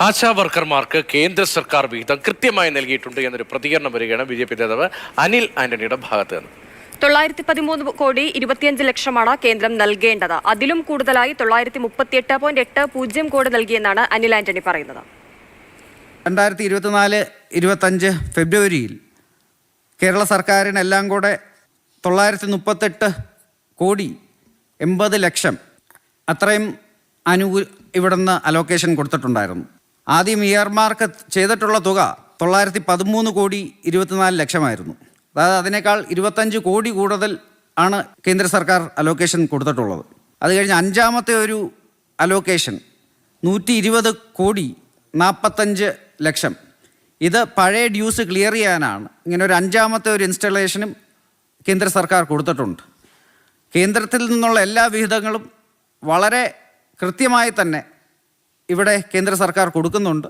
ആശാ വർക്കർമാർക്ക് കേന്ദ്ര സർക്കാർ വിഹിതം കൃത്യമായി നൽകിയിട്ടുണ്ട് എന്നൊരു പ്രതികരണം വരികയാണ് ബി.ജെ.പി നേതാവ് അനിൽ ആന്റണിയുടെ ഭാഗത്ത് നിന്ന്. 913 കോടി 25 ലക്ഷമാണ് കേന്ദ്രം നൽകേണ്ടത്. അതിലും കൂടുതലായി 938.80 കോടി നൽകിയെന്നാണ് അനിൽ ആന്റണി പറയുന്നത്. 2024-25 ഫെബ്രുവരിയിൽ കേരള സർക്കാരിനെല്ലാം കൂടെ 938 കോടി 80 ലക്ഷം അത്രയും ഇവിടുന്ന് അലോക്കേഷൻ കൊടുത്തിട്ടുണ്ടായിരുന്നു. ആദ്യം ഇയർമാർക്ക് ചെയ്തിട്ടുള്ള തുക 913 കോടി 24 ലക്ഷമായിരുന്നു. അതായത് അതിനേക്കാൾ 25 കോടി കൂടുതൽ ആണ് കേന്ദ്ര സർക്കാർ അലോക്കേഷൻ കൊടുത്തിട്ടുള്ളത്. അത് കഴിഞ്ഞ് അഞ്ചാമത്തെ ഒരു അലോക്കേഷൻ 120 കോടി 45 ലക്ഷം. ഇത് പഴയ ഡ്യൂസ് ക്ലിയർ ചെയ്യാനാണ്. ഇങ്ങനെ ഒരു അഞ്ചാമത്തെ ഒരു ഇൻസ്റ്റലേഷനും കേന്ദ്ര സർക്കാർ കൊടുത്തിട്ടുണ്ട്. കേന്ദ്രത്തിൽ നിന്നുള്ള എല്ലാ വിഹിതങ്ങളും വളരെ കൃത്യമായി തന്നെ ഇവിടെ കേന്ദ്ര സർക്കാർ കൊടുക്കുന്നുണ്ട്.